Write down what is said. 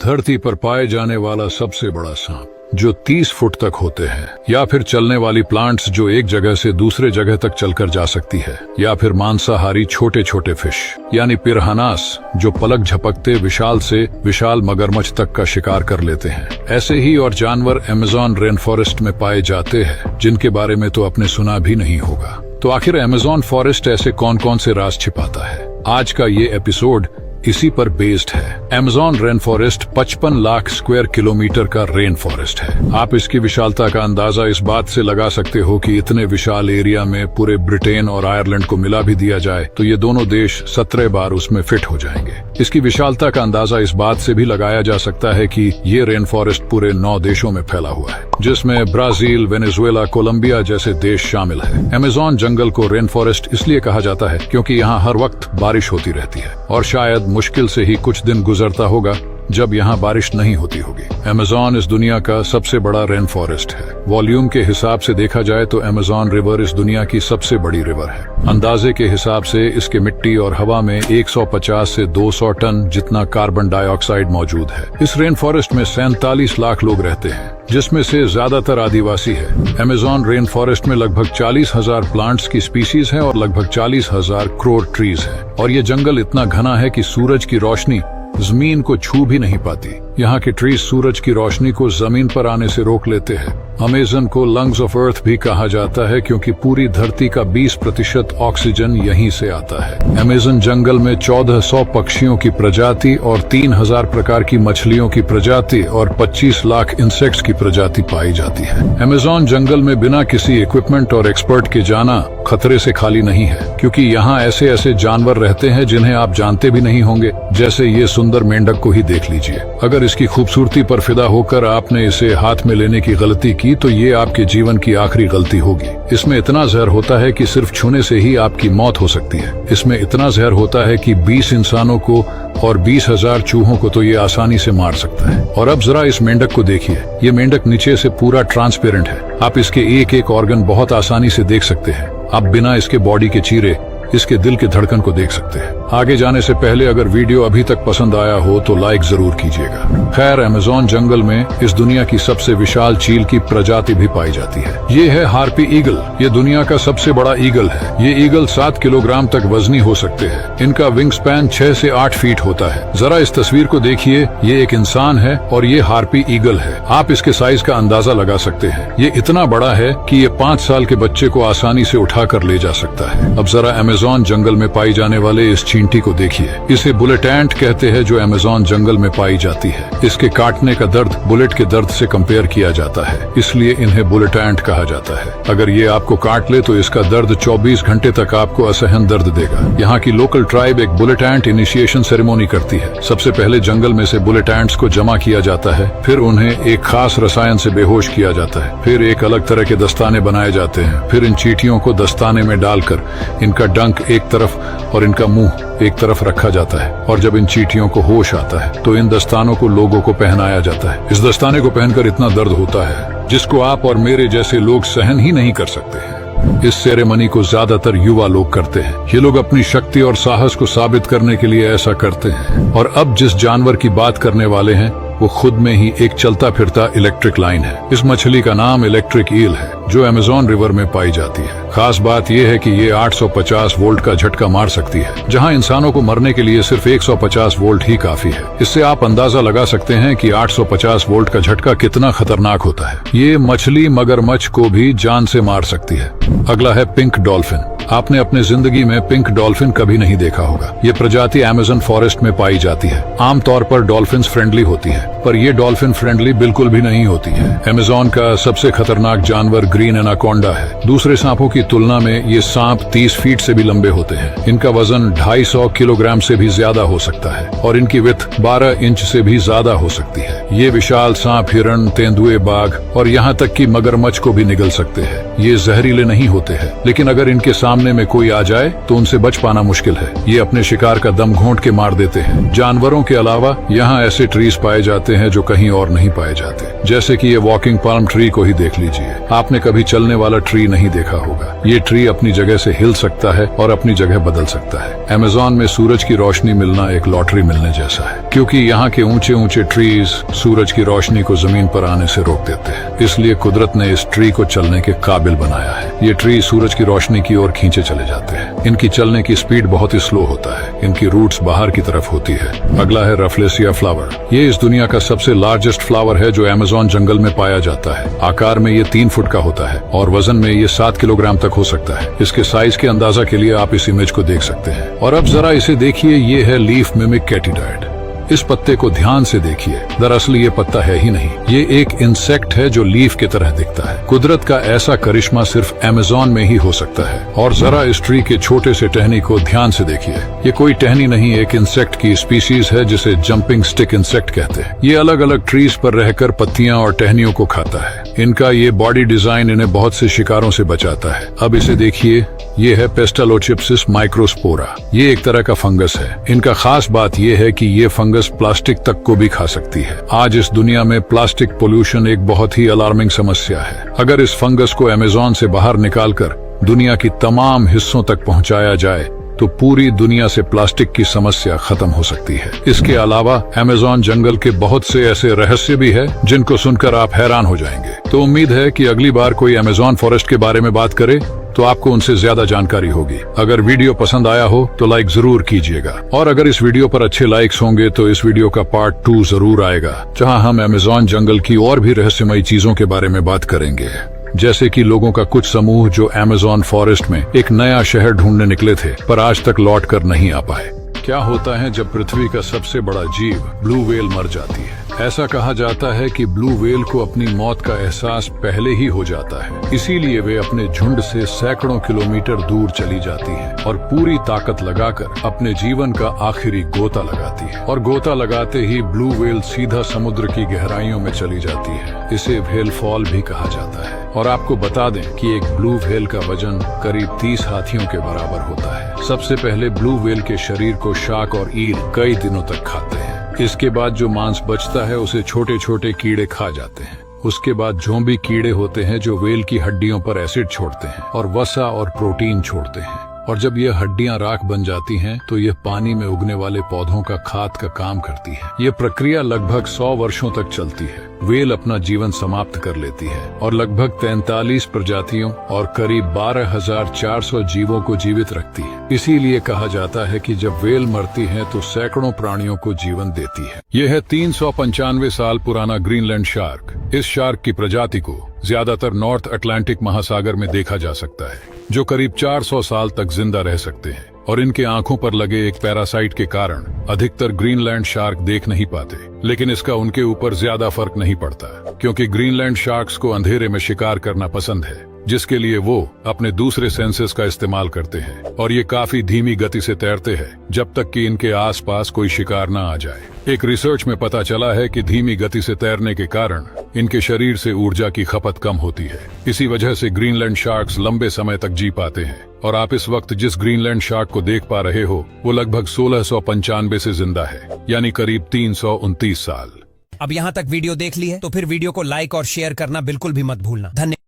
धरती पर पाए जाने वाला सबसे बड़ा सांप जो 30 फुट तक होते हैं, या फिर चलने वाली प्लांट्स जो एक जगह से दूसरे जगह तक चलकर जा सकती है, या फिर मांसाहारी छोटे छोटे फिश यानी पिरान्हास जो पलक झपकते विशाल से विशाल मगरमच्छ तक का शिकार कर लेते हैं। ऐसे ही और जानवर अमेज़न रेन फॉरेस्ट में पाए जाते हैं जिनके बारे में तो आपने सुना भी नहीं होगा। तो आखिर अमेज़न फॉरेस्ट ऐसे कौन कौन से राज छिपाता है? आज का ये एपिसोड इसी पर बेस्ड है। Amazon rain forest 55 lakh square kilometre का रेन फॉरेस्ट है। आप इसकी विशालता का अंदाजा इस बात से लगा सकते हो कि इतने विशाल एरिया में पूरे ब्रिटेन और आयरलैंड को मिला भी दिया जाए तो ये दोनों देश 17 बार उसमें फिट हो जाएंगे। इसकी विशालता का अंदाजा इस बात से भी लगाया जा सकता है कि ये रेन फॉरेस्ट पूरे 9 देशों में फैला हुआ है, जिसमें ब्राजील, वेनेजुएला, कोलंबिया जैसे देश शामिल है। अमेज़न जंगल को रेन फॉरेस्ट इसलिए कहा जाता है क्योंकि यहाँ हर वक्त बारिश होती रहती है और शायद मुश्किल से ही कुछ दिन गुजरता होगा जब यहाँ बारिश नहीं होती होगी। अमेज़न इस दुनिया का सबसे बड़ा रेन फॉरेस्ट है। वॉल्यूम के हिसाब से देखा जाए तो अमेज़न रिवर इस दुनिया की सबसे बड़ी रिवर है। अंदाजे के हिसाब से इसके मिट्टी और हवा में 150 से 200 टन जितना कार्बन डाइऑक्साइड मौजूद है। इस रेन फॉरेस्ट में 47 लाख लोग रहते हैं, जिसमें से ज्यादातर आदिवासी है। अमेज़न रेन फॉरेस्ट में लगभग 40,000 प्लांट्स की स्पीसीज है और लगभग 40,000 क्रोर ट्रीज है। और ये जंगल इतना घना है कि सूरज की रोशनी जमीन को छू भी नहीं पाती। यहाँ के ट्रीज सूरज की रोशनी को जमीन पर आने से रोक लेते हैं। अमेज़न को लंग्स ऑफ अर्थ भी कहा जाता है क्योंकि पूरी धरती का 20% ऑक्सीजन यहीं से आता है। अमेज़न जंगल में 1400 पक्षियों की प्रजाति और 3000 प्रकार की मछलियों की प्रजाति और 25 लाख इंसेक्ट्स की प्रजाति पाई जाती है। अमेज़न जंगल में बिना किसी इक्विपमेंट और एक्सपर्ट के जाना खतरे से खाली नहीं है, क्योंकि यहाँ ऐसे ऐसे जानवर रहते हैं जिन्हें आप जानते भी नहीं होंगे। जैसे ये सुंदर मेंढक को ही देख लीजिए। अगर इसकी खूबसूरती पर फिदा होकर आपने इसे हाथ में लेने की गलती की तो ये आपके जीवन की आखिरी गलती होगी। इसमें इतना जहर होता है कि सिर्फ छूने से ही आपकी मौत हो सकती है। इसमें इतना जहर होता है कि 20 इंसानों को और 20,000 चूहों को तो ये आसानी से मार सकता है। और अब जरा इस मेंढक को देखिए। ये मेंढक नीचे से पूरा ट्रांसपेरेंट है। आप इसके एक एक ऑर्गन बहुत आसानी से देख सकते हैं। आप बिना इसके बॉडी के चीरे इसके दिल के धड़कन को देख सकते हैं। आगे जाने से पहले अगर वीडियो अभी तक पसंद आया हो तो लाइक जरूर कीजिएगा। खैर, अमेज़न जंगल में इस दुनिया की सबसे विशाल चील की प्रजाति भी पाई जाती है। ये है हार्पी ईगल। ये दुनिया का सबसे बड़ा ईगल है। ये ईगल 7 किलोग्राम तक वजनी हो सकते हैं। इनका विंग स्पैन 6 से 8 फीट होता है। जरा इस तस्वीर को देखिए। ये एक इंसान है और ये हार्पी ईगल है। आप इसके साइज का अंदाजा लगा सकते हैं। ये इतना बड़ा है कि ये 5 साल के बच्चे को आसानी से उठा कर ले जा सकता है। अब जरा अमेज़न जंगल में पाई जाने वाले इस चींटी को देखिए। इसे बुलेट एंट कहते हैं जो अमेज़न जंगल में पाई जाती है। इसके काटने का दर्द बुलेट के दर्द से कंपेयर किया जाता है, इसलिए इन्हें बुलेट एंट कहा जाता है। अगर ये आपको काट ले तो इसका दर्द 24 घंटे तक आपको असहन दर्द देगा। यहाँ की लोकल ट्राइब एक बुलेट एंट इनिशिएशन सेरेमनी करती है। सबसे पहले जंगल में से बुलेट एंट्स को जमा किया जाता है, फिर उन्हें एक खास रसायन से बेहोश किया जाता है, फिर एक अलग तरह के दस्ताने बनाए जाते हैं, फिर इन चींटियों को दस्ताने में डालकर इनका डंक एक तरफ और इनका मुंह एक तरफ रखा जाता है। और जब इन चींटियों को होश आता है तो इन दस्तानों को लोगों को पहनाया जाता है। इस दस्ताने को पहनकर इतना दर्द होता है जिसको आप और मेरे जैसे लोग सहन ही नहीं कर सकते हैं। इस सेरेमनी को ज्यादातर युवा लोग करते हैं। ये लोग अपनी शक्ति और साहस को साबित करने के लिए ऐसा करते हैं। और अब जिस जानवर की बात करने वाले हैं वो खुद में ही एक चलता फिरता इलेक्ट्रिक लाइन है। इस मछली का नाम इलेक्ट्रिक ईल है जो अमेज़न रिवर में पाई जाती है। खास बात यह है कि ये 850 वोल्ट का झटका मार सकती है, जहां इंसानों को मरने के लिए सिर्फ 150 वोल्ट ही काफी है। इससे आप अंदाजा लगा सकते हैं कि 850 वोल्ट का झटका कितना खतरनाक होता है। ये मछली मगरमच्छ को भी जान से मार सकती है। अगला है पिंक डॉल्फिन। आपने अपने जिंदगी में पिंक डॉल्फिन कभी नहीं देखा होगा। ये प्रजाति अमेज़न फॉरेस्ट में पाई जाती है। आमतौर पर डॉल्फिन फ्रेंडली होती है, पर ये डॉल्फिन फ्रेंडली बिल्कुल भी नहीं होती है। अमेज़न का सबसे खतरनाक जानवर ग्रीन एनाकोंडा है। दूसरे सांपों की तुलना में ये सांप 30 फीट से भी लंबे होते हैं। इनका वजन 250 किलोग्राम से भी ज्यादा हो सकता है और इनकी विड्थ 12 इंच से भी ज्यादा हो सकती है। ये विशाल सांप हिरण, तेंदुए, बाघ और यहाँ तक कि मगरमच्छ को भी निगल सकते हैं। ये जहरीले नहीं होते हैं, लेकिन अगर इनके सामने में कोई आ जाए तो उनसे बच पाना मुश्किल है। ये अपने शिकार का दम घोंट के मार देते हैं। जानवरों के अलावा यहाँ ऐसे ट्रीज पाए जाते हैं जो कहीं और नहीं पाए जाते, जैसे कि ये वॉकिंग पाल्म ट्री को ही देख लीजिए। आपने कभी चलने वाला ट्री नहीं देखा होगा। ये ट्री अपनी जगह से हिल सकता है और अपनी जगह बदल सकता है। अमेज़न में सूरज की रोशनी मिलना एक लॉटरी मिलने जैसा है, क्योंकि यहाँ के ऊंचे ऊंचे ट्रीज सूरज की रोशनी को जमीन पर आने से रोक देते हैं। इसलिए कुदरत ने इस ट्री को चलने के काबिल बनाया है। ये ट्री सूरज की रोशनी की ओर खींचे चले जाते हैं। इनकी चलने की स्पीड बहुत ही स्लो होता है। इनकी रूट्स बाहर की तरफ होती है। अगला है रफलेसिया फ्लावर। ये इस दुनिया का सबसे लार्जेस्ट फ्लावर है जो अमेज़न जंगल में पाया जाता है। आकार में ये 3 फुट का होता है और वजन में ये 7 किलोग्राम तक हो सकता है। इसके साइज के अंदाजा के लिए आप इस इमेज को देख सकते हैं। और अब जरा इसे देखिए, ये है लीफ मिमिक कैटिडाइड। इस पत्ते को ध्यान से देखिए। दरअसल ये पत्ता है ही नहीं, ये एक इंसेक्ट है जो लीफ की तरह दिखता है। कुदरत का ऐसा करिश्मा सिर्फ अमेज़न में ही हो सकता है। और जरा इस ट्री के छोटे से टहनी को ध्यान से देखिए। ये कोई टहनी नहीं, एक इंसेक्ट की स्पीसीज है जिसे जंपिंग स्टिक इंसेक्ट कहते हैं। ये अलग अलग ट्रीज पर रहकर पत्तियां और टहनियों को खाता है। इनका ये बॉडी डिजाइन इन्हें बहुत से शिकारों से बचाता है। अब इसे देखिए, ये है पेस्टालोचिप्सिस माइक्रोस्पोरा। ये एक तरह का फंगस है। इनका खास बात यह है कि ये फंगस प्लास्टिक तक को भी खा सकती है। आज इस दुनिया में प्लास्टिक पोल्यूशन एक बहुत ही अलार्मिंग समस्या है। अगर इस फंगस को अमेज़न से बाहर निकालकर दुनिया की तमाम हिस्सों तक पहुंचाया जाए तो पूरी दुनिया से प्लास्टिक की समस्या खत्म हो सकती है। इसके अलावा अमेज़न जंगल के बहुत से ऐसे रहस्य भी है जिनको सुनकर आप हैरान हो जाएंगे। तो उम्मीद है कि अगली बार कोई अमेज़न फॉरेस्ट के बारे में बात करे तो आपको उनसे ज्यादा जानकारी होगी। अगर वीडियो पसंद आया हो तो लाइक जरूर कीजिएगा, और अगर इस वीडियो पर अच्छे लाइक्स होंगे तो इस वीडियो का पार्ट 2 जरूर आएगा, जहां हम अमेज़न जंगल की और भी रहस्यमयी चीजों के बारे में बात करेंगे, जैसे कि लोगों का कुछ समूह जो अमेज़न फॉरेस्ट में एक नया शहर ढूंढने निकले थे पर आज तक लौट कर नहीं आ पाए। क्या होता है जब पृथ्वी का सबसे बड़ा जीव ब्लू व्हेल मर जाती है? ऐसा कहा जाता है कि ब्लू व्हेल को अपनी मौत का एहसास पहले ही हो जाता है, इसीलिए वे अपने झुंड से सैकड़ों किलोमीटर दूर चली जाती है और पूरी ताकत लगाकर अपने जीवन का आखिरी गोता लगाती है। और गोता लगाते ही ब्लू व्हेल सीधा समुद्र की गहराइयों में चली जाती है। इसे व्हेल फॉल भी कहा जाता है। और आपको बता दें कि एक ब्लू व्हेल का वजन करीब 30 हाथियों के बराबर होता है। सबसे पहले ब्लू व्हेल के शरीर को शार्क और ईल कई दिनों तक खाते हैं। इसके बाद जो मांस बचता है उसे छोटे छोटे कीड़े खा जाते हैं। उसके बाद जोम्बी कीड़े होते हैं जो व्हेल की हड्डियों पर एसिड छोड़ते हैं और वसा और प्रोटीन छोड़ते हैं। और जब ये हड्डियां राख बन जाती हैं तो ये पानी में उगने वाले पौधों का खाद का काम करती है। ये प्रक्रिया लगभग 100 वर्षों तक चलती है। व्हेल अपना जीवन समाप्त कर लेती है और लगभग 43 प्रजातियों और करीब 12,400 जीवों को जीवित रखती है। इसीलिए कहा जाता है कि जब व्हेल मरती है तो सैकड़ों प्राणियों को जीवन देती है। यह है 395 साल पुराना ग्रीनलैंड शार्क। इस शार्क की प्रजाति को ज्यादातर नॉर्थ अटलांटिक महासागर में देखा जा सकता है, जो करीब 400 साल तक जिंदा रह सकते हैं। और इनके आंखों पर लगे एक पैरासाइट के कारण अधिकतर ग्रीनलैंड शार्क देख नहीं पाते। लेकिन इसका उनके ऊपर ज्यादा फर्क नहीं पड़ता, क्योंकि ग्रीनलैंड शार्क्स को अंधेरे में शिकार करना पसंद है, जिसके लिए वो अपने दूसरे सेंसेस का इस्तेमाल करते हैं। और ये काफी धीमी गति से तैरते हैं जब तक कि इनके आसपास कोई शिकार न आ जाए। एक रिसर्च में पता चला है कि धीमी गति से तैरने के कारण इनके शरीर से ऊर्जा की खपत कम होती है। इसी वजह से ग्रीनलैंड शार्क्स लंबे समय तक जी पाते हैं। और आप इस वक्त जिस ग्रीनलैंड शार्क को देख पा रहे हो वो लगभग 1695 से जिंदा है, यानी करीब 329 साल। अब यहाँ तक वीडियो देख ली है तो फिर वीडियो को लाइक और शेयर करना बिल्कुल भी मत भूलना। धन्यवाद।